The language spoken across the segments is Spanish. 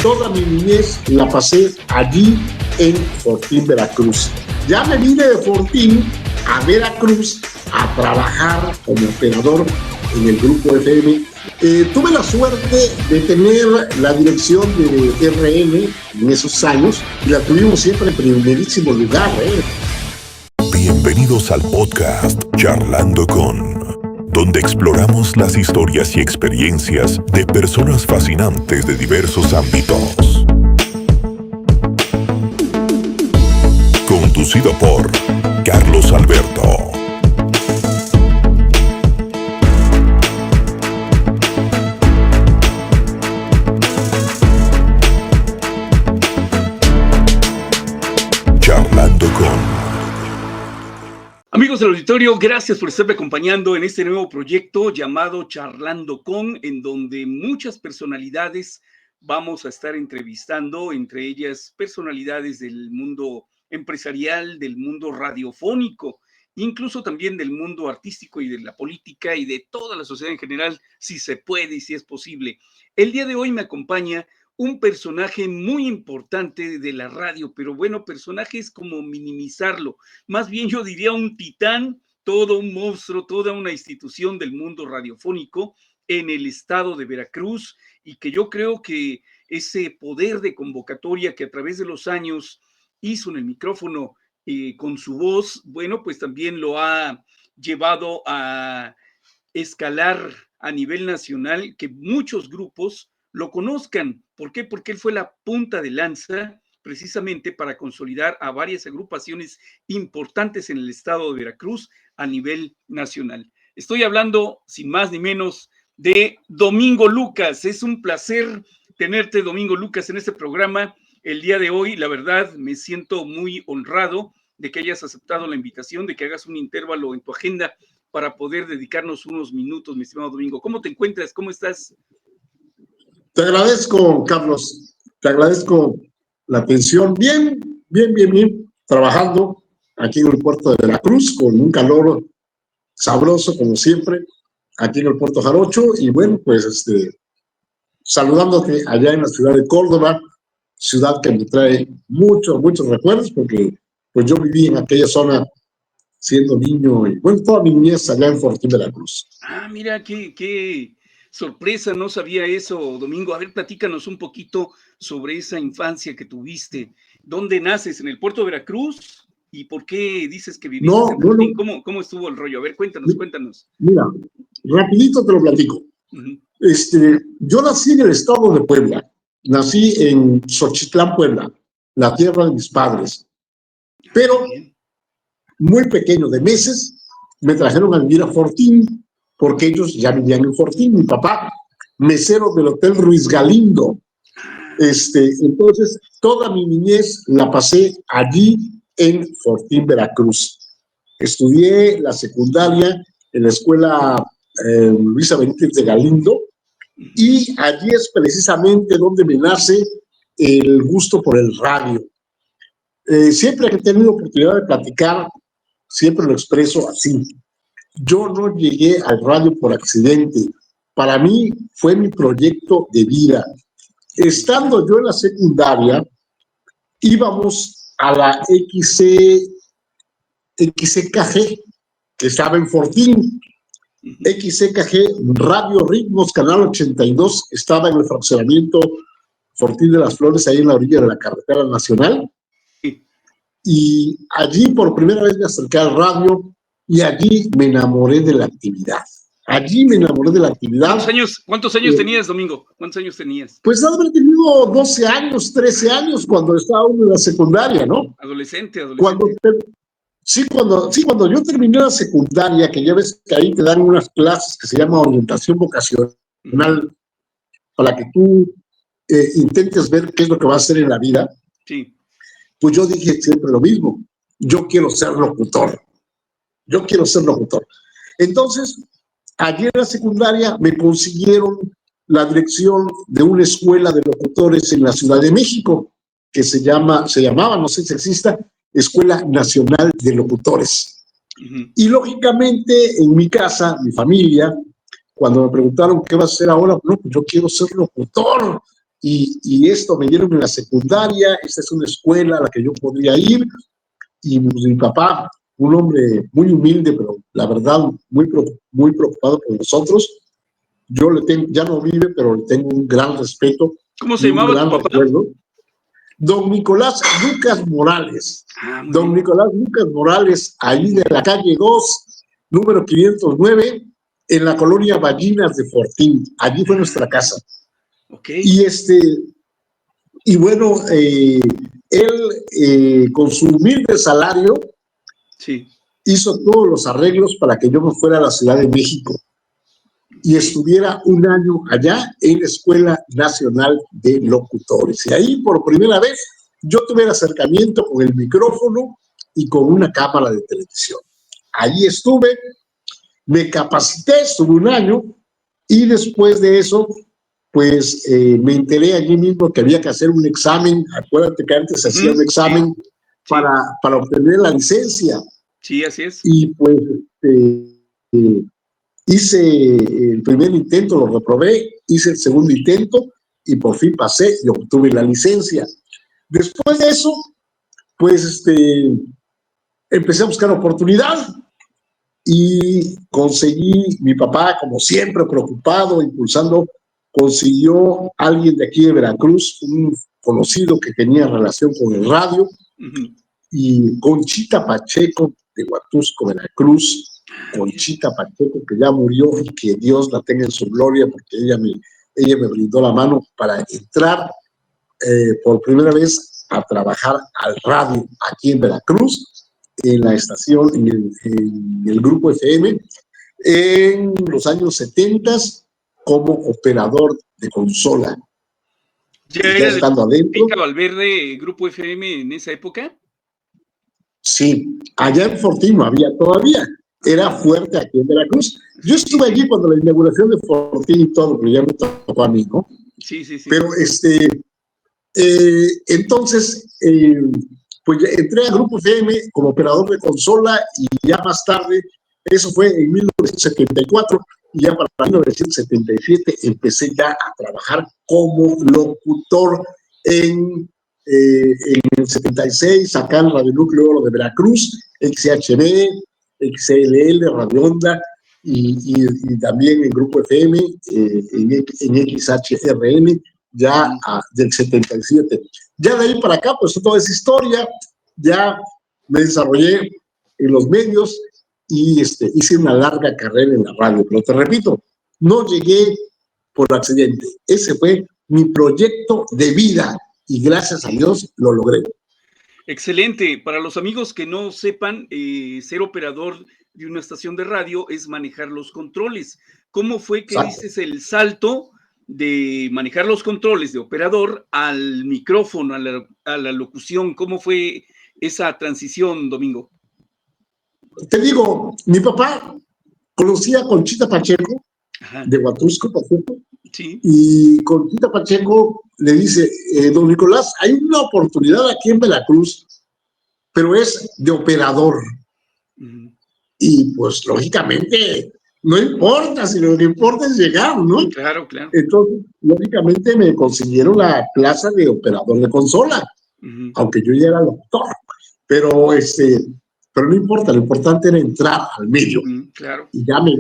toda mi niñez la pasé allí en Fortín, Veracruz. Ya me vine de Fortín a Veracruz a trabajar como operador en el grupo FM. Tuve la suerte de tener la dirección de RN en esos años y la tuvimos siempre en primerísimo lugar. Bienvenidos al podcast Charlando con, donde exploramos las historias y experiencias de personas fascinantes de diversos ámbitos. Conducido por Carlos Alberto. Charlando con. Amigos del auditorio, gracias por estarme acompañando en este nuevo proyecto llamado Charlando con, en donde muchas personalidades vamos a estar entrevistando, entre ellas personalidades del mundo empresarial, del mundo radiofónico, incluso también del mundo artístico y de la política y de toda la sociedad en general, si se puede y si es posible. El día de hoy me acompaña un personaje muy importante de la radio, pero bueno, personaje es como minimizarlo. Más bien yo diría un titán, todo un monstruo, toda una institución del mundo radiofónico en el estado de Veracruz, y que yo creo que ese poder de convocatoria que a través de los años hizo en el micrófono con su voz, bueno, pues también lo ha llevado a escalar a nivel nacional, que muchos grupos lo conozcan. ¿Por qué? Porque él fue la punta de lanza precisamente para consolidar a varias agrupaciones importantes en el estado de Veracruz a nivel nacional. Estoy hablando, sin más ni menos, de Domingo Lucas. Es un placer tenerte, Domingo Lucas, en este programa el día de hoy. La verdad, me siento muy honrado de que hayas aceptado la invitación, de que hagas un intervalo en tu agenda para poder dedicarnos unos minutos, mi estimado Domingo. ¿Cómo te encuentras? ¿Cómo estás? Te agradezco, Carlos. Te agradezco la atención. Bien, trabajando aquí en el puerto de Veracruz con un calor sabroso, como siempre, aquí en el puerto Jarocho. Y bueno, pues saludándote allá en la ciudad de Córdoba, ciudad que me trae muchos recuerdos, porque pues yo viví en aquella zona siendo niño y bueno, toda mi niñez allá en Fortín, Veracruz. Ah, mira, qué sorpresa, no sabía eso, Domingo. A ver, platícanos un poquito sobre esa infancia que tuviste. ¿Dónde naces? ¿En el puerto de Veracruz? ¿Y por qué dices que viviste en Fortín? ¿Cómo estuvo el rollo? A ver, cuéntanos. Mira, rapidito te lo platico. Yo nací en el estado de Puebla. Nací en Xochitlán, Puebla, la tierra de mis padres. Pero muy pequeño, de meses, me trajeron a vivir a Fortín, porque ellos ya vivían en Fortín. Mi papá, mesero del Hotel Ruiz Galindo. Entonces, toda mi niñez la pasé allí en Fortín, Veracruz. Estudié la secundaria en la escuela Luisa Benítez de Galindo, y allí es precisamente donde me nace el gusto por el radio. Siempre que he tenido oportunidad de platicar, siempre lo expreso así. Yo no llegué al radio por accidente. Para mí fue mi proyecto de vida. Estando yo en la secundaria, íbamos a la XCKG, que estaba en Fortín. XCKG, Radio Ritmos, Canal 82, estaba en el fraccionamiento Fortín de las Flores, ahí en la orilla de la carretera nacional. Y allí por primera vez me acerqué al radio y allí me enamoré de la actividad. ¿Cuántos años tenías, Domingo? ¿Cuántos años tenías? Pues haber tenido 12 años, 13 años cuando estaba uno en la secundaria, ¿no? Adolescente. Cuando yo terminé la secundaria, que ya ves que ahí te dan unas clases que se llama orientación vocacional, para que tú intentes ver qué es lo que vas a hacer en la vida. Sí. Pues yo dije siempre lo mismo: yo quiero ser locutor. Entonces, allí en la secundaria me consiguieron la dirección de una escuela de locutores en la Ciudad de México, que se llamaba, no sé si exista, Escuela Nacional de Locutores. Y lógicamente en mi casa, mi familia, cuando me preguntaron qué vas a hacer ahora, no, pues yo quiero ser locutor. y esto me dieron en la secundaria. Esta es una escuela a la que yo podría ir, y pues, mi papá, un hombre muy humilde, pero la verdad muy preocupado por nosotros. Yo le tengo, ya no vive, pero le tengo un gran respeto ¿Cómo y se un llamaba tu gran papá? recuerdo. Don Nicolás Lucas Morales. Don bien. Nicolás Lucas Morales, ahí de la calle 2, número 509, en la colonia Ballinas de Fortín. Allí fue nuestra casa. Okay. Y bueno, él, con su humilde salario, sí, hizo todos los arreglos para que yo me fuera a la Ciudad de México y estuviera un año allá en la Escuela Nacional de Locutores. Y ahí por primera vez yo tuve el acercamiento con el micrófono y con una cámara de televisión. Allí estuve, me capacité, estuve un año, y después de eso, pues me enteré allí mismo que había que hacer un examen. Acuérdate que antes se hacía un examen para obtener la licencia. Sí, así es. Y pues hice el primer intento, lo reprobé, hice el segundo intento y por fin pasé y obtuve la licencia. Después de eso, pues empecé a buscar oportunidad y conseguí, mi papá, como siempre, preocupado, impulsando, consiguió a alguien de aquí de Veracruz, un conocido que tenía relación con el radio, y Conchita Pacheco de Huatusco, Veracruz. Conchita Pacheco, que ya murió y que Dios la tenga en su gloria, porque ella me brindó la mano para entrar por primera vez a trabajar al radio aquí en Veracruz, en la estación, en el grupo FM, en los años 70, como operador de consola. ¿Ya ya era estando adentro. de Valverde, Grupo FM en esa época? Sí, allá en Fortín no había todavía. Era fuerte aquí en Veracruz. Yo estuve allí cuando la inauguración de Fortín y todo, pero ya me tocó a mí, ¿no? Sí. Pero entonces, pues entré a Grupo FM como operador de consola, y ya más tarde, eso fue en 1974, y ya para 1977 empecé ya a trabajar como locutor en el 76, acá en Radio Núcleo Oro de Veracruz, XHB, XLL, Radio Onda, y también en Grupo FM, en XHRN, ya del 77. Ya de ahí para acá, pues toda esa historia, ya me desarrollé en los medios y hice una larga carrera en la radio. Pero te repito, no llegué por accidente. Ese fue mi proyecto de vida y gracias a Dios lo logré. Excelente. Para los amigos que no sepan, ser operador de una estación de radio es manejar los controles. ¿Cómo fue que dices el salto de manejar los controles de operador al micrófono, a la locución? ¿Cómo fue esa transición, Domingo? Te digo, mi papá conocía a Conchita Pacheco, de Huatusco, por cierto, y Conchita Pacheco le dice, don Nicolás, hay una oportunidad aquí en Veracruz, pero es de operador. Y pues, lógicamente, no importa, si lo que importa es llegar, ¿no? Claro. Entonces, lógicamente, me consiguieron la plaza de operador de consola, aunque yo ya era locutor. Pero no importa, lo importante era entrar al medio. Claro. Y ya me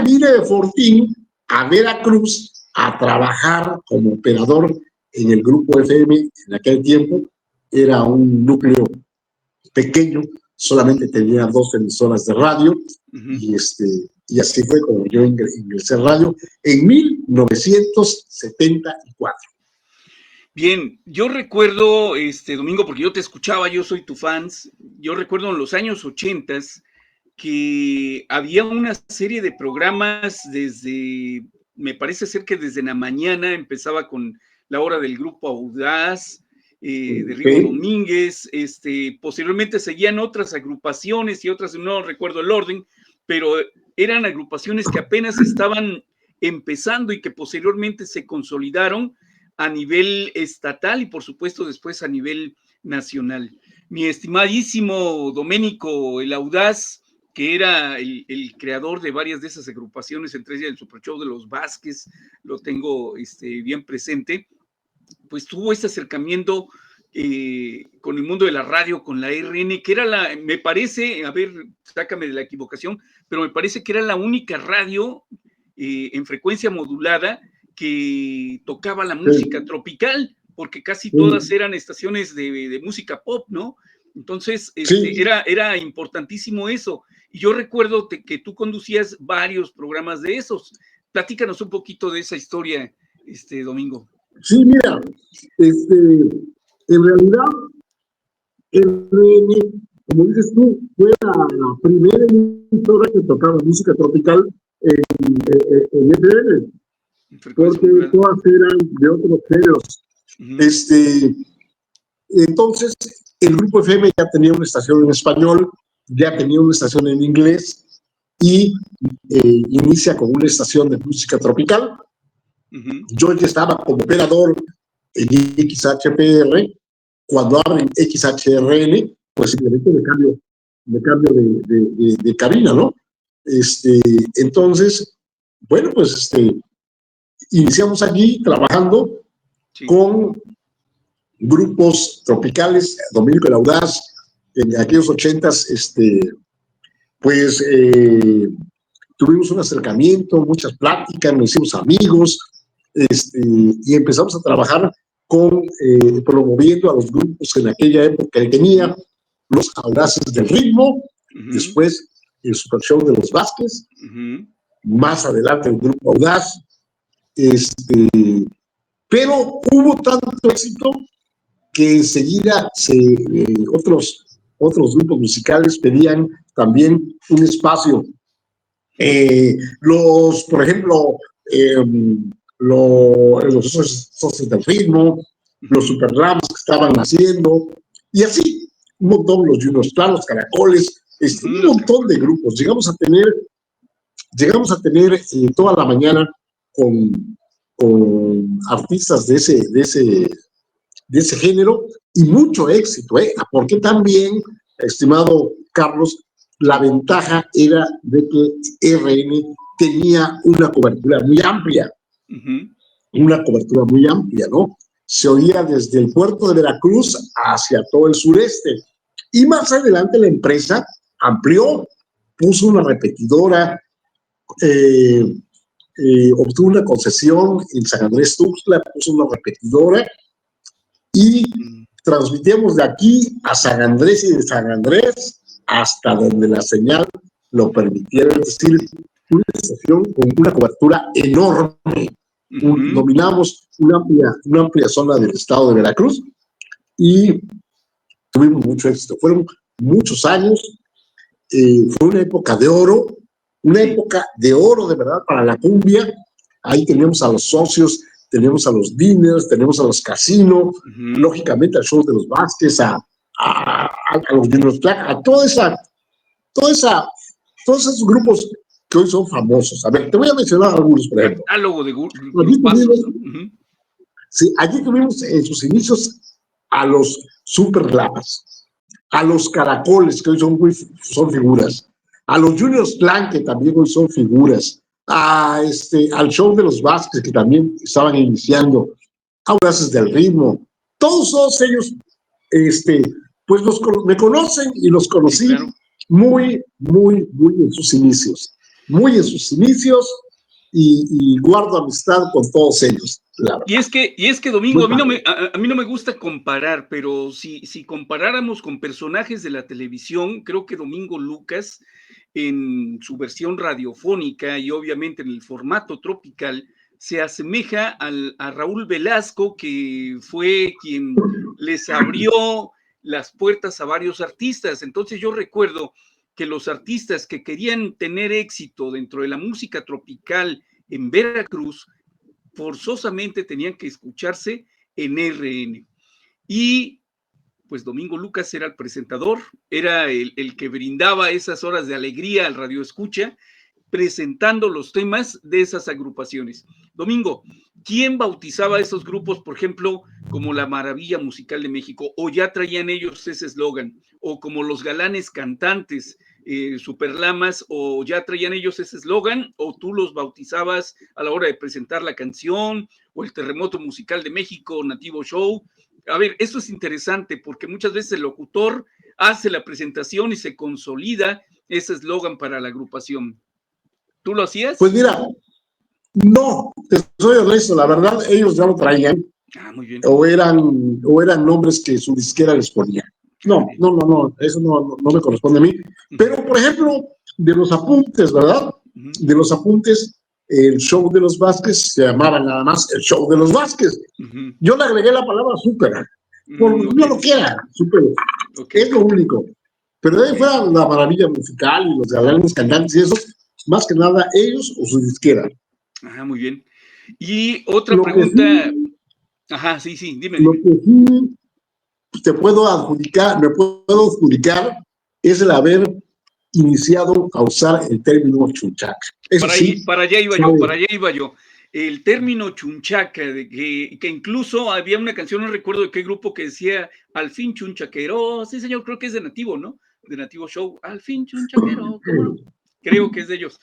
vine de Fortín a Veracruz a trabajar como operador en el Grupo FM. En aquel tiempo era un núcleo pequeño, solamente tenía 2 emisoras de radio, y así fue como yo ingresé a radio en 1974. Bien, yo recuerdo, Domingo, porque yo te escuchaba, yo soy tu fans, yo recuerdo en los años 80 que había una serie de programas me parece ser que desde la mañana empezaba con la hora del Grupo Audaz, de Rigo Domínguez, posteriormente seguían otras agrupaciones y otras, no recuerdo el orden, pero eran agrupaciones que apenas estaban empezando y que posteriormente se consolidaron a nivel estatal y por supuesto después a nivel nacional. Mi estimadísimo Doménico el Audaz, que era el creador de varias de esas agrupaciones, entre ellas el Super Show de los Vázquez, lo tengo bien presente, pues tuvo ese acercamiento con el mundo de la radio, con la RN, que era me parece, a ver, sácame de la equivocación, pero me parece que era la única radio en frecuencia modulada que tocaba la música tropical, porque casi todas eran estaciones de música pop, ¿no? Entonces, era importantísimo eso. Y yo recuerdo que tú conducías varios programas de esos. Platícanos un poquito de esa historia, Domingo. Sí, mira, en realidad, RN, como dices tú, fue la primera emisora que tocaba música tropical en RN, porque todas eran de otros géneros. Entonces, el Grupo FM ya tenía una estación en español, ya tenía una estación en inglés y inicia con una estación de música tropical. Yo ya estaba como operador en XHPR. Cuando abren XHRN, pues simplemente me cambio de cabina, ¿no? Entonces, bueno, pues iniciamos allí trabajando con grupos tropicales, Dominico el Audaz, en aquellos 80s, pues tuvimos un acercamiento, muchas pláticas, nos hicimos amigos, y empezamos a trabajar promoviendo a los grupos que en aquella época tenía, los Audaces del Ritmo, después el Super Show de los Vázquez, más adelante el Grupo Audaz, pero hubo tanto éxito que enseguida otros grupos musicales pedían también un espacio. Por ejemplo, los socios del ritmo, los Superlams que estaban naciendo, y así, un montón, los Juniors Plan, los Caracoles, un montón de grupos. Llegamos a tener toda la mañana con artistas de ese género, y mucho éxito, porque también, estimado Carlos, la ventaja era de que RN tenía una cobertura muy amplia, ¿no? Se oía desde el puerto de Veracruz hacia todo el sureste, y más adelante la empresa amplió, puso una repetidora, obtuvo una concesión en San Andrés Tuxtla, puso una repetidora, y transmitíamos de aquí a San Andrés y de San Andrés hasta donde la señal lo permitiera, es decir, una estación con una cobertura enorme. Dominamos una amplia zona del estado de Veracruz y tuvimos mucho éxito. Fueron muchos años, fue una época de oro de verdad para la cumbia. Ahí teníamos a los socios, tenemos a los diners, tenemos a los casinos, lógicamente al show de los Vázquez, a los Juniors Black, a todos esos grupos que hoy son famosos. A ver, te voy a mencionar algunos, por ejemplo. Catálogo de grupos. Sí, allí tuvimos en sus inicios a los Superlamas, a los Caracoles, que hoy son figuras, a los Juniors Clan, que también hoy son figuras, al show de los Vázquez, que también estaban iniciando, a Audaces del Ritmo. Todos ellos, pues me conocen y los conocí, sí, claro, muy en sus inicios. Y guardo amistad con todos ellos. Y es que Domingo, a mí no me gusta comparar, pero si comparáramos con personajes de la televisión, creo que Domingo Lucas, en su versión radiofónica y obviamente en el formato tropical, se asemeja a Raúl Velasco, que fue quien les abrió las puertas a varios artistas. Entonces yo recuerdo que los artistas que querían tener éxito dentro de la música tropical en Veracruz, forzosamente tenían que escucharse en RN. Y pues Domingo Lucas era el presentador, era el que brindaba esas horas de alegría al radio escucha, presentando los temas de esas agrupaciones. Domingo, ¿quién bautizaba esos grupos, por ejemplo, como la Maravilla Musical de México? ¿O ya traían ellos ese eslogan? ¿O como los Galanes Cantantes? Superlamas, o ya traían ellos ese eslogan, o tú los bautizabas a la hora de presentar la canción, o el Terremoto Musical de México, Nativo Show. A ver, esto es interesante porque muchas veces el locutor hace la presentación y se consolida ese eslogan para la agrupación. ¿Tú lo hacías? Pues mira, no, te soy honesto, la verdad, ellos ya lo traían. Muy bien. O eran nombres que su disquera les ponía. No, eso no me corresponde a mí. Pero, por ejemplo, de los apuntes, ¿verdad? De los apuntes, el show de los Vázquez se llamaba nada más el show de los Vázquez. Yo le agregué la palabra súper, por no lo quiera, súper. Es lo único. Pero de ahí fuera la maravilla musical y los grandes cantantes y eso, más que nada ellos o su disquera. Muy bien. Y otra pregunta. Sí, dime. Lo que sí me puedo adjudicar es el haber iniciado a usar el término chunchaca. Para allá iba yo. El término chunchaca, que incluso había una canción, no recuerdo de qué grupo, que decía, al fin chunchaquero, sí señor, creo que es de Nativo, ¿no? De Nativo Show, al fin chunchaquero, ¿cómo no? Creo que es de ellos.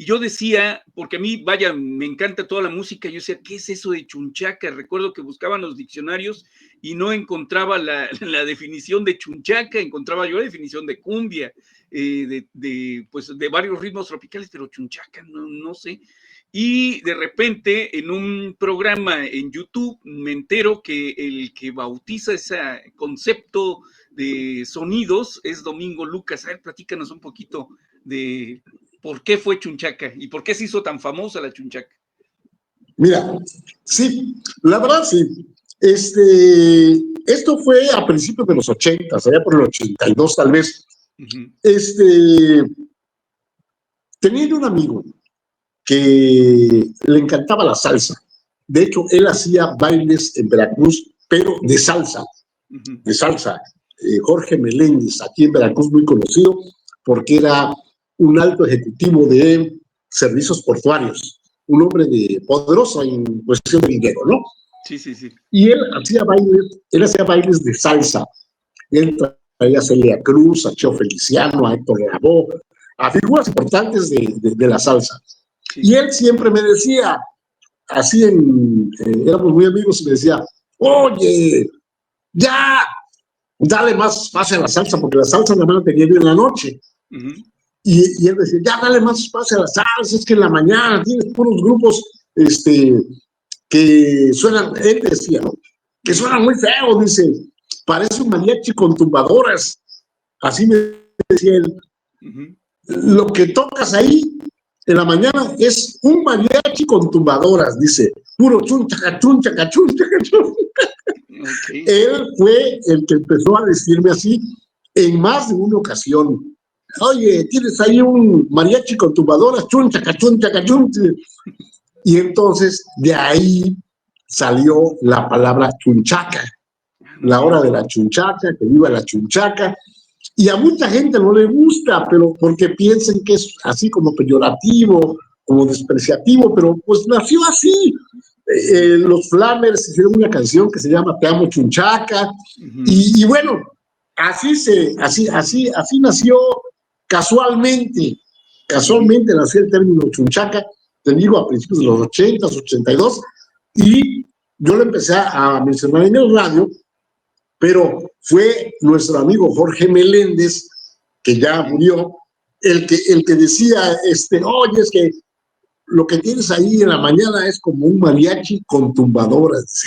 Y yo decía, porque a mí, vaya, me encanta toda la música, yo decía, ¿qué es eso de chunchaca? Recuerdo que buscaban los diccionarios y no encontraba la definición de chunchaca, encontraba yo la definición de cumbia, pues de varios ritmos tropicales, pero chunchaca, no sé. Y de repente, en un programa en YouTube, me entero que el que bautiza ese concepto de sonidos es Domingo Lucas. A ver, platícanos un poquito de por qué fue chunchaca y por qué se hizo tan famosa la chunchaca. Mira, sí, la verdad sí. Esto fue a principios de los 80, allá por el 82 tal vez. Tenía un amigo que le encantaba la salsa. De hecho, él hacía bailes en Veracruz, pero de salsa. De salsa. Jorge Meléndez, aquí en Veracruz, muy conocido, porque era un alto ejecutivo de servicios portuarios, un hombre poderoso en cuestión de dinero, ¿no? Sí. Y él hacía bailes de salsa. Él traía a Celia Cruz, a Cheo Feliciano, a Héctor Lavoe, a figuras importantes de la salsa. Sí. Y él siempre me decía, así éramos muy amigos, y me decía, oye, ya, dale más pase a la salsa, porque la salsa nada más la tenía yo en la noche. Y él decía, ya, dale más pase a la salsa, es que en la mañana tienes puros grupos que suenan, él decía, ¿no? Que suenan muy feos, dice, parece un mariachi con tumbadoras. Así me decía él. Lo que tocas ahí en la mañana es un mariachi con tumbadoras, dice, puro chunchaca, chunchaca, chunchaca, chunchaca. Okay. Él fue el que empezó a decirme así en más de una ocasión. Oye, tienes ahí un mariachi con tumbadoras, chunchaca, chunchaca, chunchaca. Y entonces de ahí salió la palabra chunchaca, la hora de la chunchaca, que viva la chunchaca. Y a mucha gente no le gusta, pero porque piensan que es así como peyorativo, como despreciativo, pero pues nació así. Los Flamers hicieron una canción que se llama Te amo chunchaca, y bueno, así nació casualmente nació el término chunchaca, te digo, a principios de los 80, 82, y yo lo empecé a mencionar en el radio, pero fue nuestro amigo Jorge Meléndez, que ya murió, el que decía, oye, es que lo que tienes ahí en la mañana es como un mariachi con tumbadoras.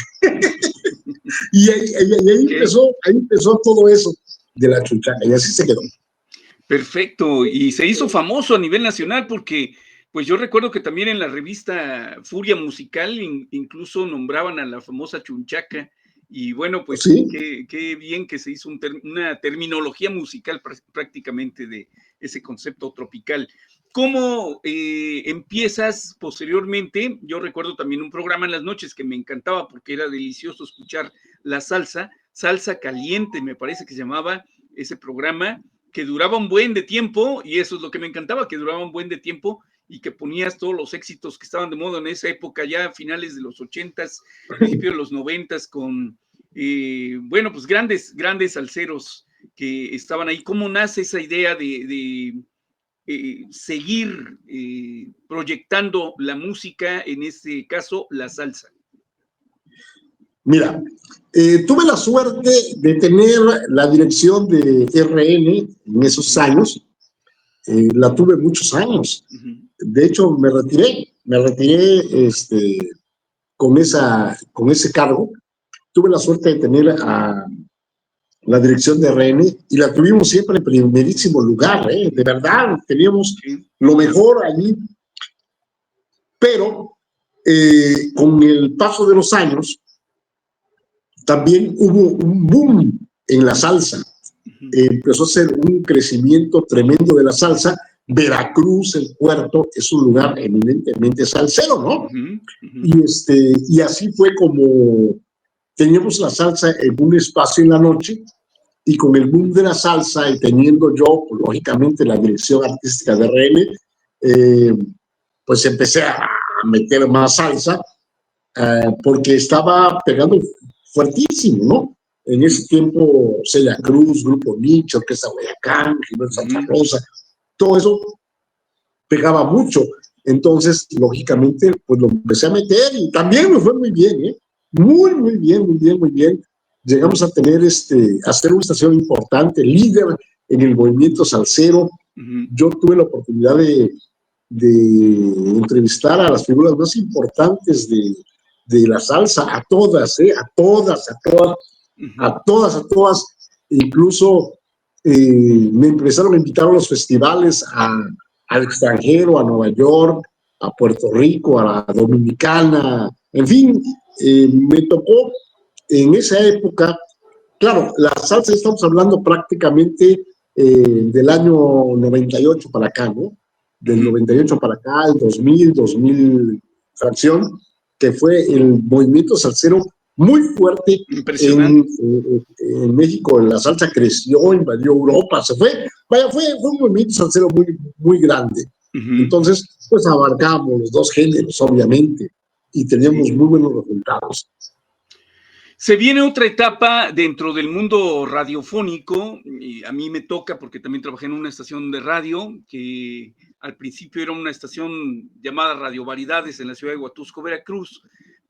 y ahí empezó todo eso de la chunchaca, y así se quedó. Perfecto, y se hizo famoso a nivel nacional porque, pues yo recuerdo que también en la revista Furia Musical incluso nombraban a la famosa chunchaca, y bueno, pues ¿sí? qué bien que se hizo una terminología musical prácticamente de ese concepto tropical. ¿Cómo empiezas posteriormente? Yo recuerdo también un programa en las noches que me encantaba porque era delicioso escuchar la salsa caliente, me parece que se llamaba ese programa, que duraba un buen de tiempo, y eso es lo que me encantaba, que duraba un buen de tiempo, y que ponías todos los éxitos que estaban de moda en esa época, ya a finales de los 80s, principios de los 90s, con, bueno, pues grandes salseros que estaban ahí. ¿Cómo nace esa idea de seguir proyectando la música, en este caso, la salsa? Mira, tuve la suerte de tener la dirección de RN en esos años. La tuve muchos años. De hecho, me retiré con ese cargo. Tuve la suerte de tener a la dirección de RN y la tuvimos siempre en primerísimo lugar, de verdad, teníamos lo mejor allí. Pero con el paso de los años, también hubo un boom en la salsa. Empezó a ser un crecimiento tremendo de la salsa. Veracruz, el puerto, es un lugar eminentemente salsero, ¿no? Y así fue como teníamos la salsa en un espacio en la noche, y con el boom de la salsa y teniendo yo, lógicamente, la dirección artística de RN, pues empecé a meter más salsa, porque estaba pegando fuertísimo, ¿no? En ese tiempo, Celia Cruz, Grupo Nicho, Orquesta Guayacán, Gilberto Santa Rosa, todo eso pegaba mucho. Entonces, lógicamente, pues lo empecé a meter y también me fue muy bien, muy bien. Llegamos a tener, a ser una estación importante, líder en el movimiento salsero. Yo tuve la oportunidad de entrevistar a las figuras más importantes de la salsa, a todas. Incluso me empezaron a invitar a los festivales al extranjero, a Nueva York, a Puerto Rico, a la Dominicana, en fin, me tocó en esa época. Claro, la salsa estamos hablando prácticamente del año 98 para acá, ¿no? Del 98 para acá, el 2000 fracción, que fue el movimiento salsero muy fuerte en México. La salsa creció, invadió Europa, fue un movimiento salsero muy grande. Entonces, pues abarcamos los dos géneros, obviamente, y teníamos muy buenos resultados. Se viene otra etapa dentro del mundo radiofónico, y a mí me toca porque también trabajé en una estación de radio que al principio era una estación llamada Radio Variedades en la ciudad de Huatusco, Veracruz,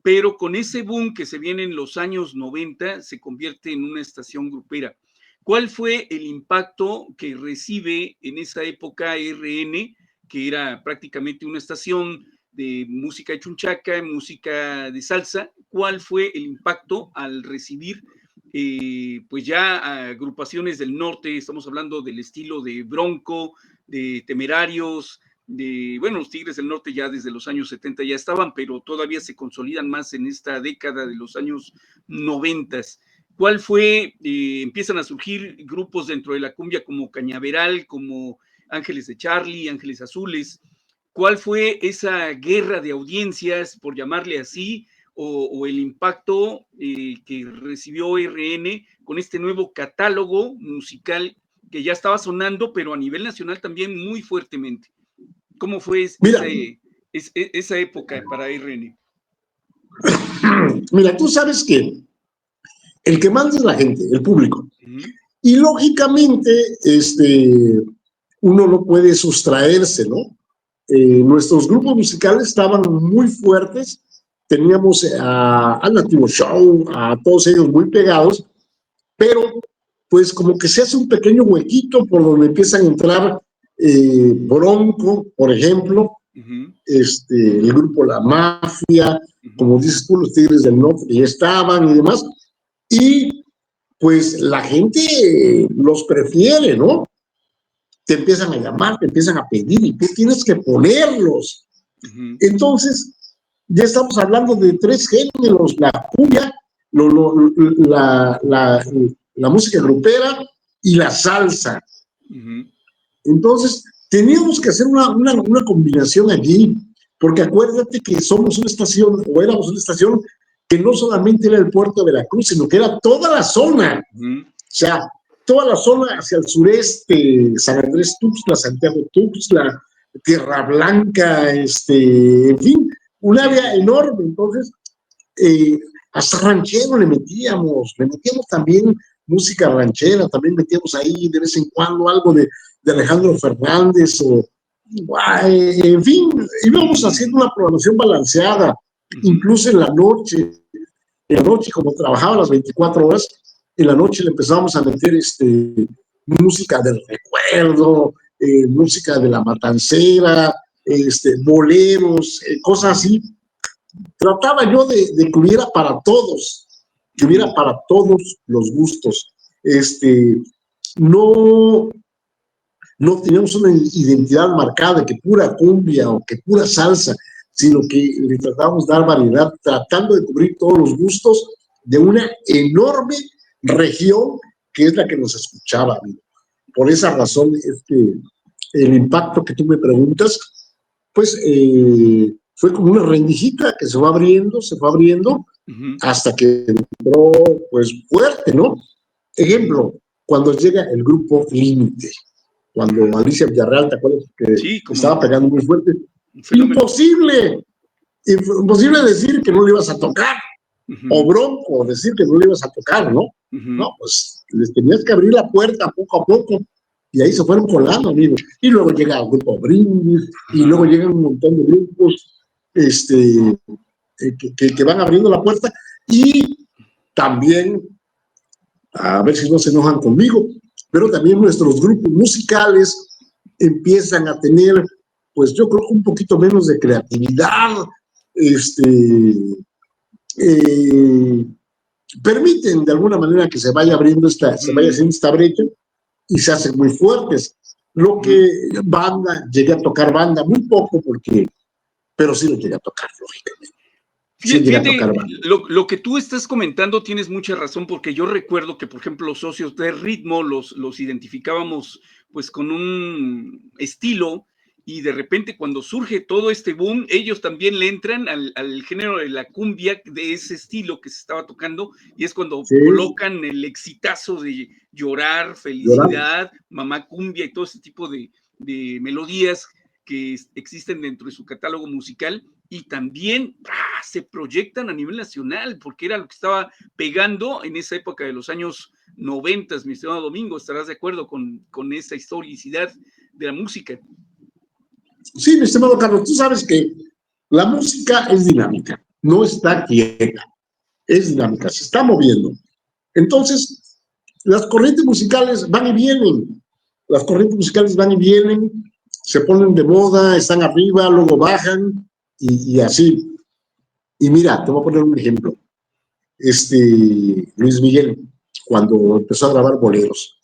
pero con ese boom que se viene en los años 90 se convierte en una estación grupera. ¿Cuál fue el impacto que recibe en esa época RN, que era prácticamente una estación de música chunchaca, música de salsa? ¿Cuál fue el impacto al recibir pues ya agrupaciones del norte? Estamos hablando del estilo de Bronco, de Temerarios, bueno, los Tigres del Norte ya desde los años 70 ya estaban, pero todavía se consolidan más en esta década de los años 90. ¿Cuál fue? Empiezan a surgir grupos dentro de la cumbia como Cañaveral, como Ángeles de Charlie, Ángeles Azules. ¿Cuál fue esa guerra de audiencias, por llamarle así, o el impacto que recibió RN con este nuevo catálogo musical que ya estaba sonando, pero a nivel nacional también muy fuertemente? ¿Cómo fue esa época para RN? Mira, tú sabes que el que manda es la gente, el público. Y lógicamente, uno no puede sustraerse, ¿no? Nuestros grupos musicales estaban muy fuertes. Teníamos al Nativo Show, a todos ellos muy pegados, pero pues como que se hace un pequeño huequito por donde empiezan a entrar Bronco, por ejemplo, el grupo La Mafia, como dices tú, los Tigres del Norte que ya estaban y demás, y pues la gente los prefiere, ¿no? Te empiezan a llamar, te empiezan a pedir y tú tienes que ponerlos. Entonces, ya estamos hablando de tres géneros: la cumbia, la música grupera y la salsa. Entonces, teníamos que hacer una combinación allí, porque acuérdate que somos una estación, o éramos una estación, que no solamente era el puerto de Veracruz, sino que era toda la zona. O sea, toda la zona hacia el sureste, San Andrés Tuxtla, Santiago Tuxtla, Tierra Blanca, en fin, un área enorme. Entonces, hasta ranchero le metíamos también música ranchera, también metíamos ahí de vez en cuando algo de Alejandro Fernández, en fin, íbamos haciendo una programación balanceada, incluso en la noche, como trabajaba las 24 horas, en la noche le empezábamos a meter música del recuerdo, música de la matancera, boleros, cosas así. Trataba yo de que hubiera para todos, los gustos. No teníamos una identidad marcada de que pura cumbia o que pura salsa, sino que le tratábamos de dar variedad, tratando de cubrir todos los gustos de una enorme región que es la que nos escuchaba, amigo. Por esa razón, el impacto que tú me preguntas, pues fue como una rendijita que se fue abriendo, hasta que entró, pues, fuerte, ¿no? Ejemplo, cuando llega el grupo Límite, cuando Alicia Villarreal, ¿te acuerdas? Que sí, estaba pegando muy fuerte. Imposible decir que no le ibas a tocar, o Bronco decir que no le ibas a tocar, ¿no? No, pues les tenías que abrir la puerta poco a poco, y ahí se fueron colando, amigos. Y luego llega el grupo Brindis, y luego llegan un montón de grupos que van abriendo la puerta, y también, a ver si no se enojan conmigo, pero también nuestros grupos musicales empiezan a tener, pues yo creo que un poquito menos de creatividad, permiten de alguna manera que se vaya abriendo se vaya haciendo esta brecha y se hacen muy fuertes. Lo que llegué a tocar banda, muy poco pero sí lo llegué a tocar, lógicamente. Fíjate, lo que tú estás comentando tienes mucha razón, porque yo recuerdo que, por ejemplo, los socios de ritmo los identificábamos pues con un estilo, y de repente cuando surge todo este boom, ellos también le entran al género de la cumbia, de ese estilo que se estaba tocando, y es cuando colocan el exitazo de Llorar, Felicidad, Mamá Cumbia y todo ese tipo de melodías que existen dentro de su catálogo musical, y también se proyectan a nivel nacional, porque era lo que estaba pegando en esa época de los años 90, mi estimado Domingo. ¿Estarás de acuerdo con esa historicidad de la música? Sí, mi estimado Carlos, tú sabes que la música es dinámica, no está quieta, es dinámica, se está moviendo. Entonces, las corrientes musicales van y vienen, se ponen de moda, están arriba, luego bajan, y así. Y mira, te voy a poner un ejemplo. Luis Miguel, cuando empezó a grabar boleros,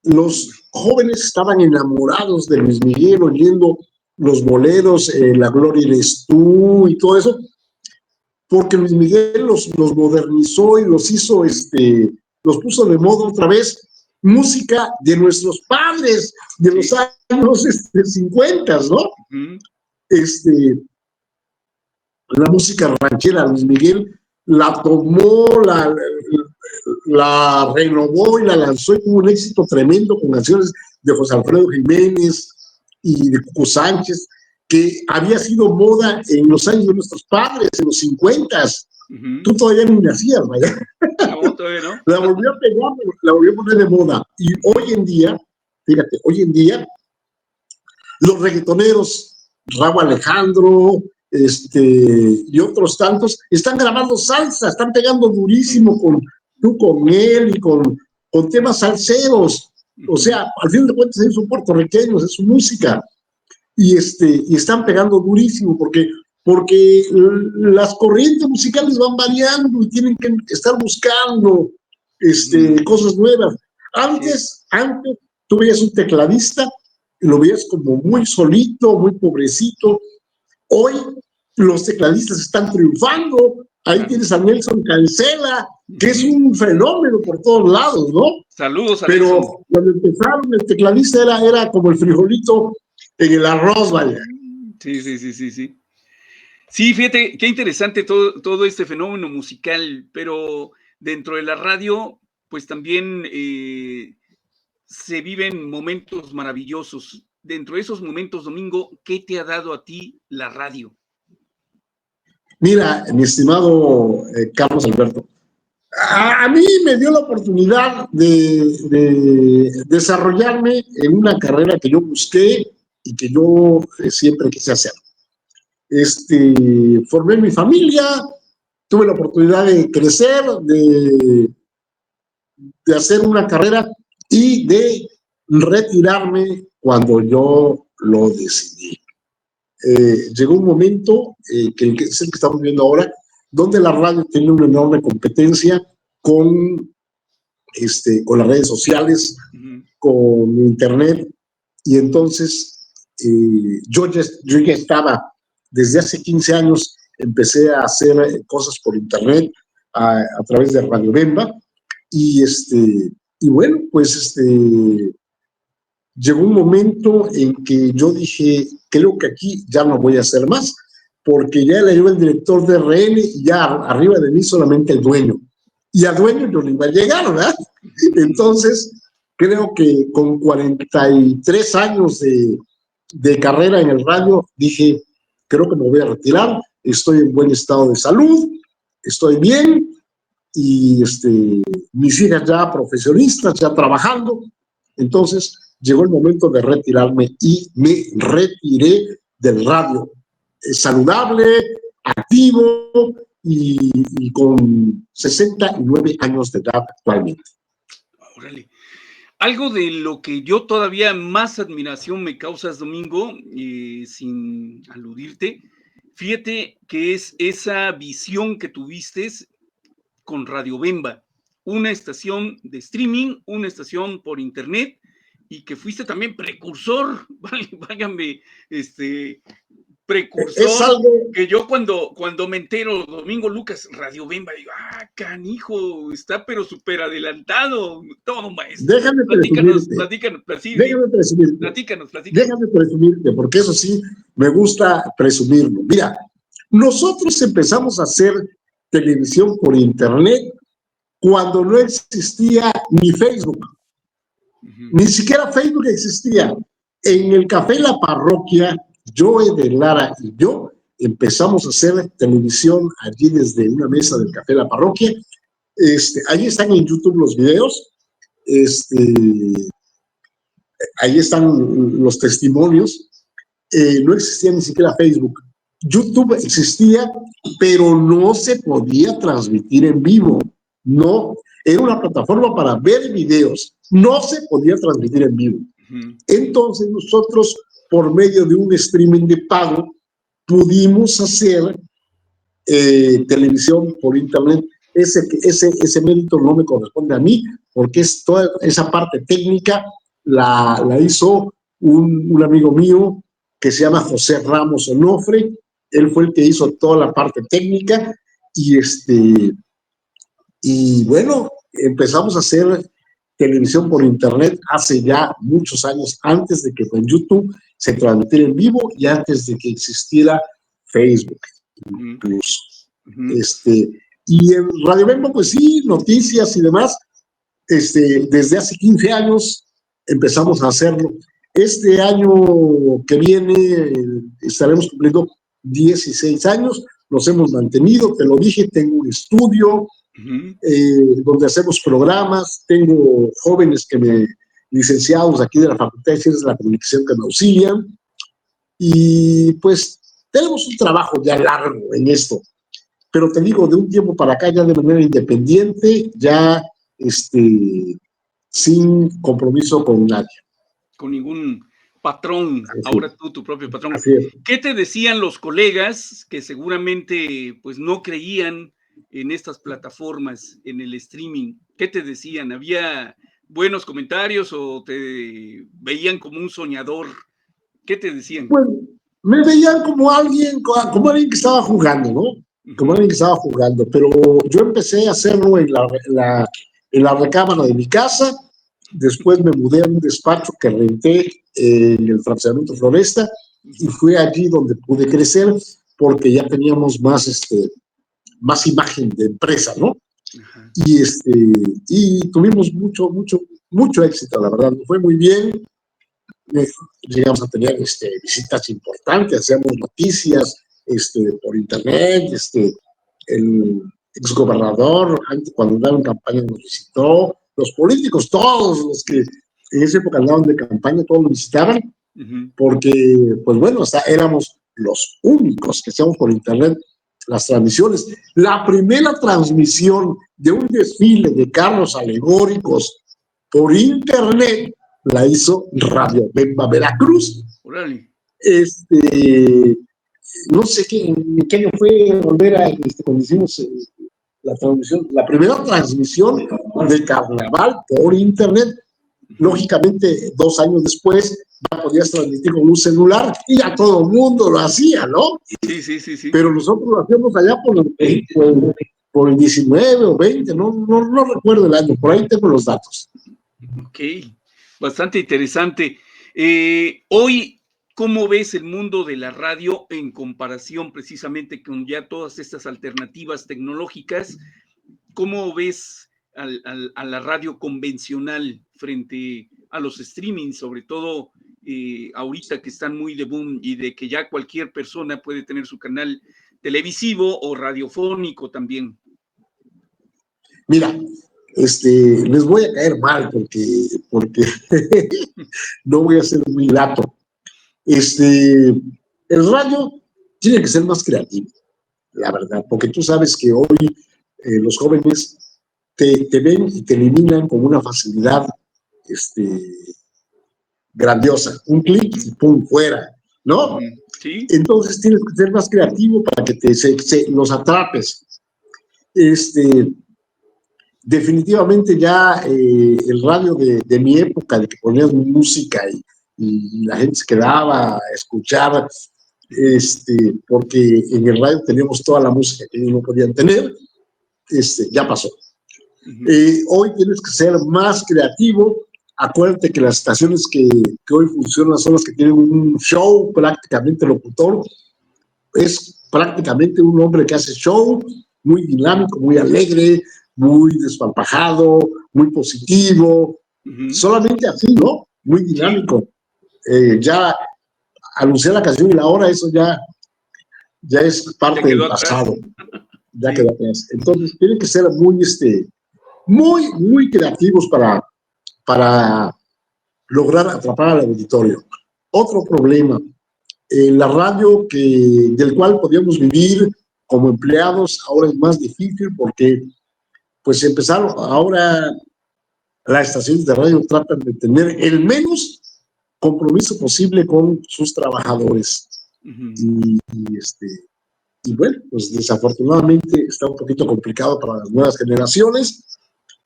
los jóvenes estaban enamorados de Luis Miguel, oyendo los boleros, La Gloria eres tú y todo eso, porque Luis Miguel los modernizó y los hizo, los puso de moda otra vez, música de nuestros padres, de los años 50, ¿no? La música ranchera, Luis Miguel la tomó, la renovó y la lanzó, y tuvo un éxito tremendo con canciones de José Alfredo Jiménez y de Cuco Sánchez, que había sido moda en los años de nuestros padres, en los 50. Tú todavía ni nacías, vaya. No, todavía no. La volvió a pegar, la volvió a poner de moda. Y hoy en día, fíjate, los reggaetoneros, Rauw Alejandro, y otros tantos, están grabando salsa, están pegando durísimo con él y con temas salseros. O sea, al fin de cuentas ellos son puertorriqueños, es su música. Y están pegando durísimo porque las corrientes musicales van variando y tienen que estar buscando cosas nuevas. Antes tú veías un tecladista y lo veías como muy solito, muy pobrecito. Hoy los tecladistas están triunfando. Ahí tienes a Nelson Cancela, que es un fenómeno por todos lados, ¿no? Saludos a Pero Nelson. cuando empezaron, el tecladista era como el frijolito en el arroz, vaya. Sí. Sí, fíjate, qué interesante todo este fenómeno musical, pero dentro de la radio, pues también se viven momentos maravillosos. Dentro de esos momentos, Domingo, ¿qué te ha dado a ti la radio? Mira, mi estimado Carlos Alberto, A mí me dio la oportunidad de desarrollarme en una carrera que yo busqué y que yo siempre quise hacer. Formé mi familia, tuve la oportunidad de crecer, de hacer una carrera y de retirarme cuando yo lo decidí. Llegó un momento, que es el que estamos viendo ahora, donde la radio tiene una enorme competencia con las redes sociales, con internet, y entonces yo ya estaba, desde hace 15 años, empecé a hacer cosas por internet a través de Radio Bemba, y bueno, pues llegó un momento en que yo dije, creo que aquí ya no voy a hacer más, porque ya le llevo el director de RN y ya arriba de mí solamente el dueño. Y al dueño yo no iba a llegar, ¿verdad? Entonces, creo que con 43 años de carrera en el radio, dije, creo que me voy a retirar, estoy en buen estado de salud, estoy bien, y mis hijas ya profesionistas, ya trabajando. Entonces, llegó el momento de retirarme y me retiré del radio. Saludable, activo y con 69 años de edad actualmente. Órale. Algo de lo que yo todavía más admiración me causas, Domingo, sin aludirte, fíjate que es esa visión que tuviste con Radio Bemba, una estación de streaming, una estación por internet, y que fuiste también precursor, válgame, precursor, es algo que yo cuando me entero, Domingo Lucas, Radio Bemba, digo, canijo, está pero súper adelantado, todo maestro. Déjame presumirte, porque eso sí, me gusta presumirlo. Mira, nosotros empezamos a hacer televisión por internet cuando no existía ni Facebook. Ni siquiera Facebook existía. En el Café La Parroquia, Joe de Lara y yo empezamos a hacer televisión allí desde una mesa del Café La Parroquia. Ahí están en YouTube los videos. Ahí están los testimonios. No existía ni siquiera Facebook. YouTube existía, pero no se podía transmitir en vivo. No, era una plataforma para ver videos. No se podía transmitir en vivo. Entonces nosotros, por medio de un streaming de pago, pudimos hacer televisión por internet. Ese mérito no me corresponde a mí, porque es toda esa parte técnica la hizo un amigo mío que se llama José Ramos Onofre. Él fue el que hizo toda la parte técnica y bueno, empezamos a hacer televisión por internet hace ya muchos años, antes de que en YouTube se transmitiera en vivo y antes de que existiera Facebook incluso. Y en Radio Bemba, pues sí, noticias y demás, desde hace 15 años empezamos a hacerlo. Este año que viene estaremos cumpliendo 16 años, nos hemos mantenido, te lo dije, tengo un estudio donde hacemos programas, tengo jóvenes licenciados aquí de la Facultad de Ciencias de la Comunicación que me auxilian, y pues tenemos un trabajo ya largo en esto, pero te digo, de un tiempo para acá ya de manera independiente, ya sin compromiso con nadie. Con ningún patrón, ahora tú, tu propio patrón. Así es. ¿Qué te decían los colegas que seguramente pues no creían en estas plataformas, en el streaming? ¿Qué te decían? ¿Había buenos comentarios o te veían como un soñador? ¿Qué te decían? Pues me veían como alguien que estaba jugando, ¿no? Como alguien que estaba jugando, pero yo empecé a hacerlo en la recámara de mi casa. Después me mudé a un despacho que renté en el fraccionamiento Floresta y fue allí donde pude crecer, porque ya teníamos más imagen de empresa, ¿no? Y tuvimos mucho éxito, la verdad. Fue muy bien. Llegamos a tener visitas importantes, hacíamos noticias por internet. exgobernador, antes cuando andaba en campaña nos visitó, los políticos, todos los que en esa época andaban de campaña, todos nos visitaban, porque, pues bueno, o sea, éramos los únicos que hacíamos por internet las transmisiones. La primera transmisión de un desfile de carros alegóricos por internet la hizo Radio Bemba Veracruz. No sé en qué año fue volver a cuando hicimos la transmisión, la primera transmisión de carnaval por internet. Lógicamente, 2 años después ya podías transmitir con un celular y ya todo el mundo lo hacía, ¿no? Sí. Pero nosotros lo hacíamos allá por el 19 o 20, no recuerdo el año, por ahí tengo los datos. Ok, bastante interesante. Hoy, ¿cómo ves el mundo de la radio en comparación precisamente con ya todas estas alternativas tecnológicas? ¿Cómo ves a la radio convencional frente a los streaming, sobre todo ahorita que están muy de boom y de que ya cualquier persona puede tener su canal televisivo o radiofónico también? Mira, les voy a caer mal porque no voy a ser muy grato. El radio tiene que ser más creativo, la verdad, porque tú sabes que hoy los jóvenes te ven y te eliminan con una facilidad grandiosa. Un clic y pum, fuera, ¿no? Sí. Entonces tienes que ser más creativo para que los atrapes. Definitivamente ya el radio de mi época, de que ponías música y la gente se quedaba a escuchar, porque en el radio teníamos toda la música que ellos no podían tener, ya pasó. Hoy tienes que ser más creativo. Acuérdate que las estaciones que hoy funcionan son las que tienen un show prácticamente locutor. Es prácticamente un hombre que hace show, muy dinámico, muy alegre, muy desparpajado, muy positivo. Solamente así, ¿no? Muy dinámico. Ya anunciar la canción y la hora, eso ya es parte del pasado. Ya quedó atrás. Entonces, tienen que ser muy creativos para lograr atrapar al auditorio. Otro problema, la radio del cual podíamos vivir como empleados ahora es más difícil porque pues empezaron, ahora las estaciones de radio tratan de tener el menos compromiso posible con sus trabajadores. Y bueno, pues desafortunadamente está un poquito complicado para las nuevas generaciones.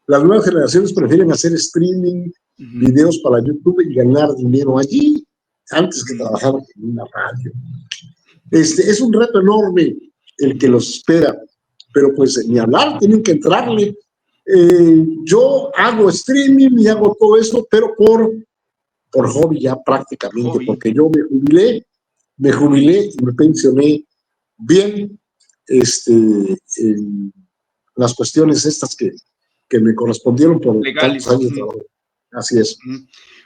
Las nuevas generaciones prefieren hacer streaming, videos para YouTube y ganar dinero allí antes que trabajar en una radio. Es un reto enorme el que los espera, pero pues ni hablar, tienen que entrarle. Yo hago streaming y hago todo eso, pero por hobby ya prácticamente, porque yo me jubilé y me pensioné bien en las cuestiones estas que me correspondieron por legales, tantos años de trabajo. Así es.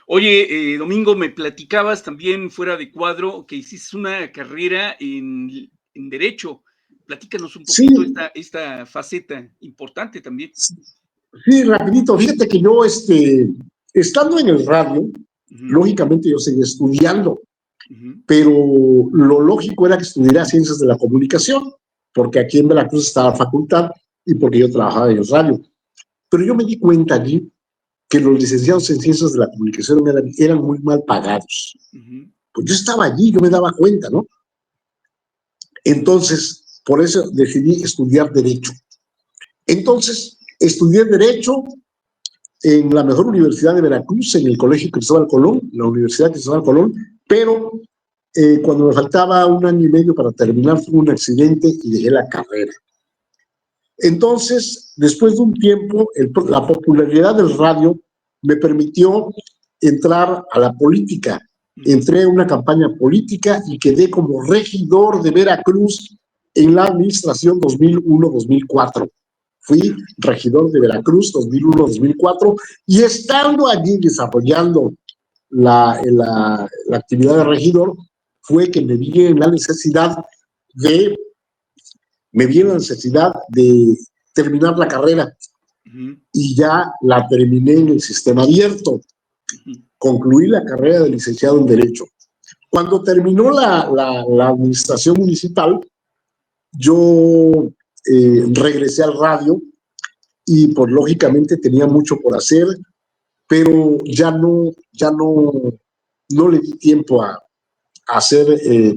Oye, Domingo, me platicabas también fuera de cuadro que hiciste una carrera en Derecho. Platícanos un poquito esta faceta importante también. Sí, rapidito. Fíjate que yo, estando en el radio, lógicamente yo seguía estudiando, pero lo lógico era que estudiara Ciencias de la Comunicación, porque aquí en Veracruz estaba la facultad y porque yo trabajaba en el radio. Pero yo me di cuenta allí que los licenciados en Ciencias de la Comunicación eran muy mal pagados. Pues yo estaba allí, yo me daba cuenta, ¿no? Entonces, por eso decidí estudiar Derecho. Entonces, estudié Derecho en la mejor universidad de Veracruz, en el Colegio Cristóbal Colón, la Universidad Cristóbal Colón, pero cuando me faltaba 1 año y medio para terminar, tuve un accidente y dejé la carrera. Entonces, después de un tiempo, la popularidad del radio me permitió entrar a la política. Entré en una campaña política y quedé como regidor de Veracruz en la administración 2001-2004. Fui regidor de Veracruz 2001-2004 y estando allí desarrollando la actividad de regidor, fue que me vi en la necesidad de terminar la carrera y ya la terminé en el sistema abierto. Concluí la carrera de licenciado en Derecho. Cuando terminó la administración municipal, yo regresé al radio y pues lógicamente tenía mucho por hacer, pero ya no le di tiempo a hacer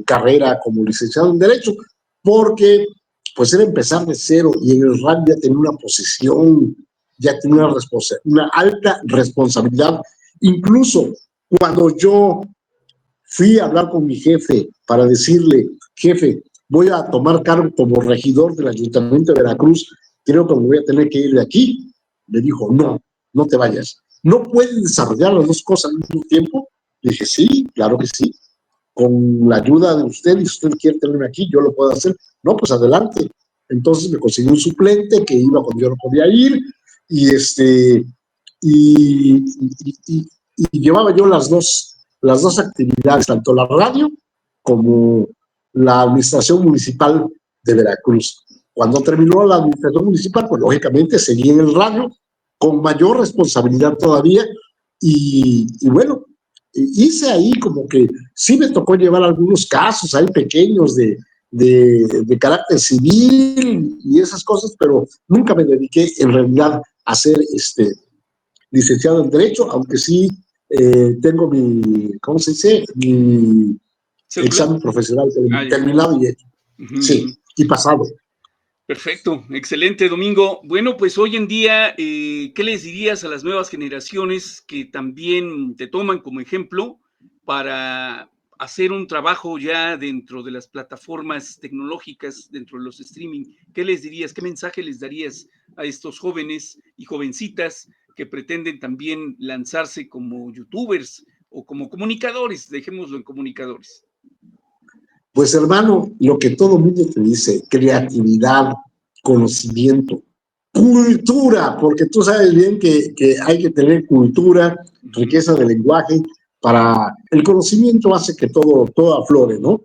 carrera como licenciado en Derecho, porque pues era empezar de cero y en el radio ya tenía una posición, ya tenía una alta responsabilidad. Incluso cuando yo fui a hablar con mi jefe para decirle, jefe, voy a tomar cargo como regidor del Ayuntamiento de Veracruz, creo que me voy a tener que ir de aquí, me dijo, no te vayas. ¿No puedes desarrollar las dos cosas al mismo tiempo? Le dije, sí, claro que sí. Con la ayuda de usted, y si usted quiere tenerme aquí, yo lo puedo hacer. No, pues adelante. Entonces me conseguí un suplente que iba cuando yo no podía ir, y llevaba yo las dos actividades, tanto la radio como la administración municipal de Veracruz. Cuando terminó la administración municipal, pues lógicamente seguí en el radio con mayor responsabilidad todavía, y bueno, hice ahí como que sí me tocó llevar algunos casos ahí pequeños de carácter civil y esas cosas, pero nunca me dediqué en realidad a ser licenciado en Derecho, aunque sí tengo ¿cómo se dice? Mi examen profesional terminado y hecho. Sí, y pasado. Perfecto, excelente, Domingo. Bueno, pues hoy en día, ¿qué les dirías a las nuevas generaciones que también te toman como ejemplo para hacer un trabajo ya dentro de las plataformas tecnológicas, dentro de los streaming? ¿Qué les dirías? ¿Qué mensaje les darías a estos jóvenes y jovencitas que pretenden también lanzarse como youtubers o como comunicadores? Dejémoslo en comunicadores. Pues hermano, lo que todo el mundo te dice, creatividad, conocimiento, cultura, porque tú sabes bien que hay que tener cultura, riqueza de lenguaje, para el conocimiento hace que todo aflore, ¿no?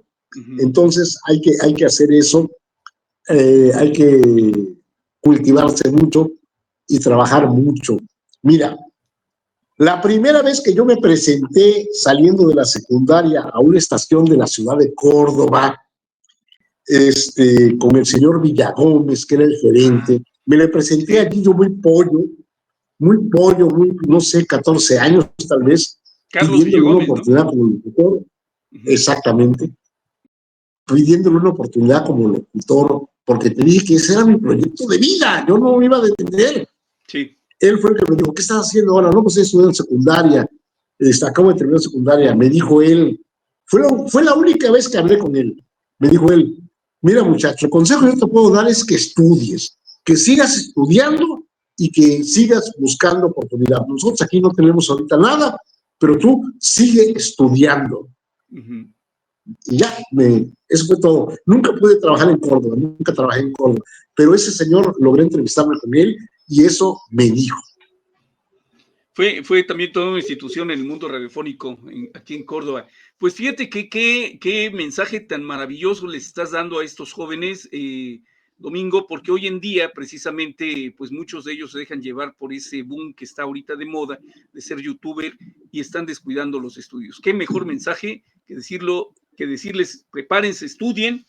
Entonces hay que hacer eso, hay que cultivarse mucho y trabajar mucho. Mira, la primera vez que yo me presenté saliendo de la secundaria a una estación de la ciudad de Córdoba, con el señor Villagómez, que era el gerente, me le presenté allí yo muy pollo, no sé, 14 años tal vez, Carlos pidiéndole Villagómez, una oportunidad, ¿no? Como locutor, exactamente, pidiéndole una oportunidad como locutor, porque te dije que ese era mi proyecto de vida, yo no me iba a detener. Sí. Él fue el que me dijo, ¿qué estás haciendo ahora? No, pues estoy estudiando en secundaria, acabo de terminar secundaria. Me dijo él, fue la única vez que hablé con él. Me dijo él, mira muchacho, el consejo que yo te puedo dar es que estudies, que sigas estudiando y que sigas buscando oportunidad. Nosotros aquí no tenemos ahorita nada, pero tú sigue estudiando. Y ya, eso fue todo. Nunca pude trabajar en Córdoba, nunca trabajé en Córdoba, pero ese señor logré entrevistarme con él y eso me dijo. Fue también toda una institución en el mundo radiofónico aquí en Córdoba. Pues fíjate que qué mensaje tan maravilloso les estás dando a estos jóvenes, Domingo, porque hoy en día precisamente pues muchos de ellos se dejan llevar por ese boom que está ahorita de moda de ser youtuber y están descuidando los estudios. Qué mejor mensaje que decirles prepárense, estudien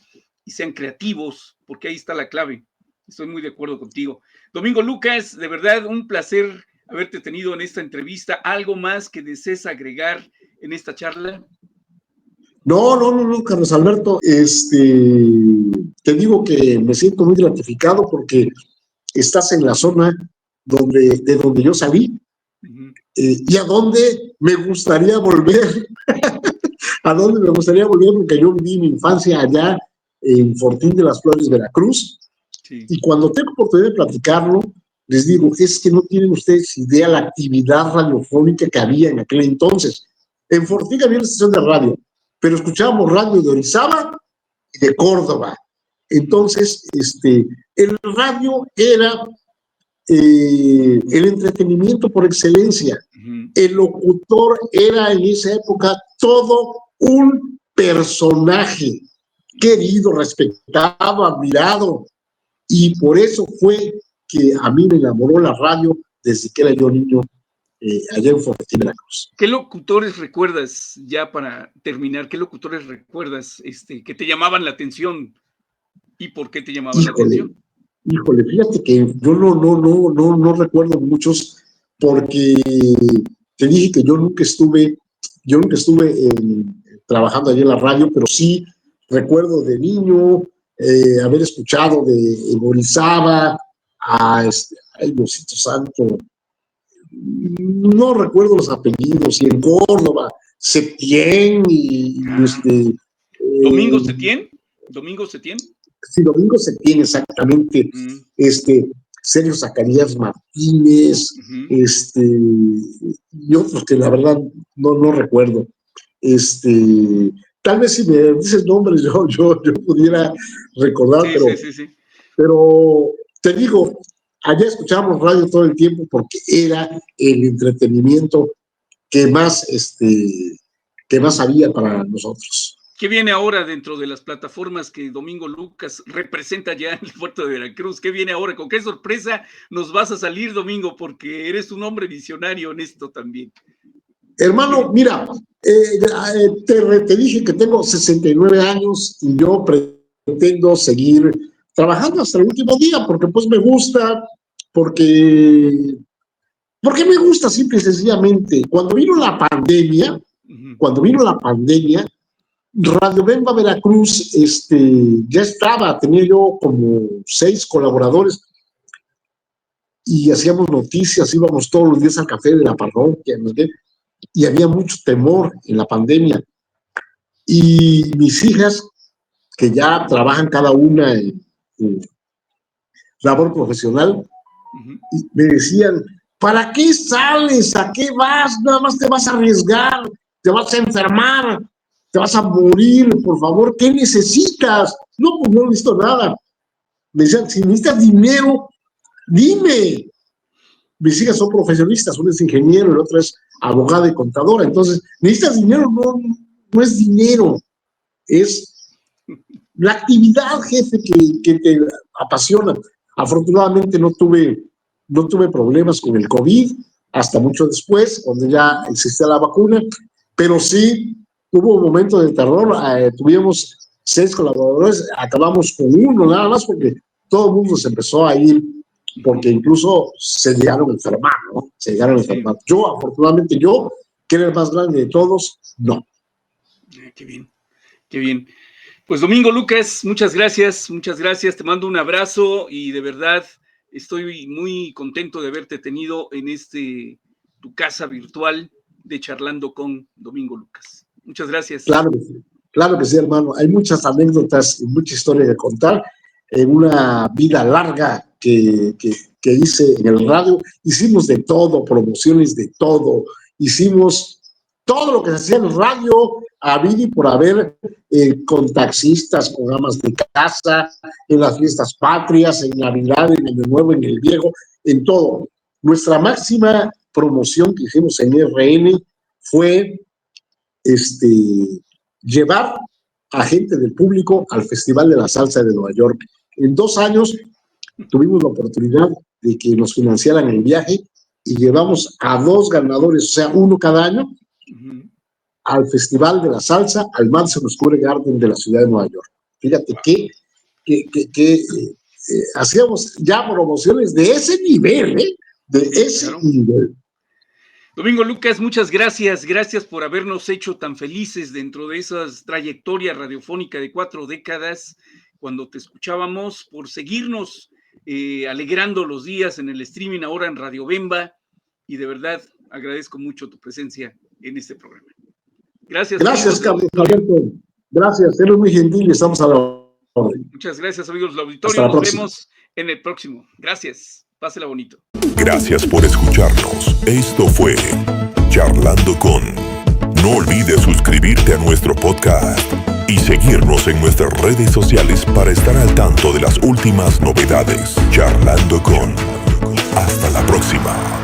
y sean creativos, porque ahí está la clave. Estoy muy de acuerdo contigo. Domingo Lucas, de verdad un placer haberte tenido en esta entrevista. ¿Algo más que desees agregar en esta charla? No, Carlos Alberto, te digo que me siento muy gratificado porque estás en la zona de donde yo salí, y a donde me gustaría volver, porque yo viví mi infancia allá en Fortín de las Flores, Veracruz, y cuando tengo oportunidad de platicarlo, les digo, es que no tienen ustedes idea la actividad radiofónica que había en aquel entonces. En Fortín había una estación de radio, pero escuchábamos radio de Orizaba y de Córdoba. Entonces, el radio era el entretenimiento por excelencia. El locutor era en esa época todo un personaje querido, respetado, admirado, y por eso fue que a mí me enamoró la radio desde que era yo niño, allá en Fortín, Veracruz. ¿Qué locutores recuerdas, ya para terminar, qué locutores recuerdas que te llamaban la atención y por qué te llamaban la atención? Híjole, fíjate que yo no recuerdo muchos, porque te dije que yo nunca estuve trabajando allí en la radio, pero sí recuerdo de niño haber escuchado de Orizaba a ay, Diosito Santo, no recuerdo los apellidos, y en Córdoba, Septién ¿Domingo Septién? ¿Domingo Septién? Sí, Domingo Septién, exactamente. Sergio Zacarías Martínez, y otros que la verdad no recuerdo. Tal vez si me dices nombres yo pudiera recordar, sí. Pero te digo, allá escuchábamos radio todo el tiempo porque era el entretenimiento que más había para nosotros. ¿Qué viene ahora dentro de las plataformas que Domingo Lucas representa ya en el puerto de Veracruz? ¿Qué viene ahora? ¿Con qué sorpresa nos vas a salir, Domingo? Porque eres un hombre visionario en esto también. Hermano, mira, te dije que tengo 69 años y yo pretendo seguir trabajando hasta el último día, porque pues me gusta, porque me gusta simple y sencillamente. Cuando vino la pandemia, Radio Bemba Veracruz ya tenía yo como 6 colaboradores y hacíamos noticias, íbamos todos los días al café de la parroquia, ¿no? Y había mucho temor en la pandemia. Y mis hijas, que ya trabajan cada una en labor profesional, me decían, ¿para qué sales? ¿A qué vas? Nada más te vas a arriesgar, te vas a enfermar, te vas a morir, por favor, ¿qué necesitas? No, pues no necesito nada. Me decían, si necesitas dinero, dime. Mis hijas son profesionistas, una es ingeniero, la otra es abogada y contadora. Entonces, necesitas dinero, no es dinero, es la actividad, jefe, que te apasiona. Afortunadamente no tuve problemas con el COVID hasta mucho después, cuando ya existía la vacuna, pero sí hubo un momento de terror. Tuvimos 6 colaboradores, acabamos con 1 nada más, porque todo el mundo se empezó a ir, porque incluso se llegaron a enfermar, ¿no? Yo, afortunadamente, que era el más grande de todos, no. Qué bien. Pues Domingo Lucas, muchas gracias, te mando un abrazo y de verdad estoy muy contento de haberte tenido en tu casa virtual de Charlando con Domingo Lucas. Muchas gracias. Claro que sí, hermano. Hay muchas anécdotas y mucha historia que contar. En una vida larga que hice en el radio, hicimos de todo, promociones de todo, hicimos todo lo que se hacía en el radio, habido y por haber, con taxistas, con amas de casa, en las fiestas patrias, en Navidad, en Año Nuevo, en el Viejo, en todo. Nuestra máxima promoción que hicimos en RN fue llevar a gente del público al Festival de la Salsa de Nueva York. En 2 años tuvimos la oportunidad de que nos financiaran el viaje y llevamos a 2 ganadores, o sea, 1 cada año, al Festival de la Salsa, al Madison Square Garden de la ciudad de Nueva York. Fíjate que hacíamos ya promociones de ese nivel, nivel. Domingo Lucas, muchas gracias por habernos hecho tan felices dentro de esa trayectoria radiofónica de 4 décadas, cuando te escuchábamos, por seguirnos alegrando los días en el streaming, ahora en Radio Bemba, y de verdad agradezco mucho tu presencia en este programa. Gracias, Carlos Alberto. Gracias, eres muy gentil y estamos a la orden. Muchas gracias, amigos del auditorio. Nos vemos en el próximo. Gracias. Pásela bonito. Gracias por escucharnos. Esto fue Charlando con. No olvides suscribirte a nuestro podcast y seguirnos en nuestras redes sociales para estar al tanto de las últimas novedades. Charlando con. Hasta la próxima.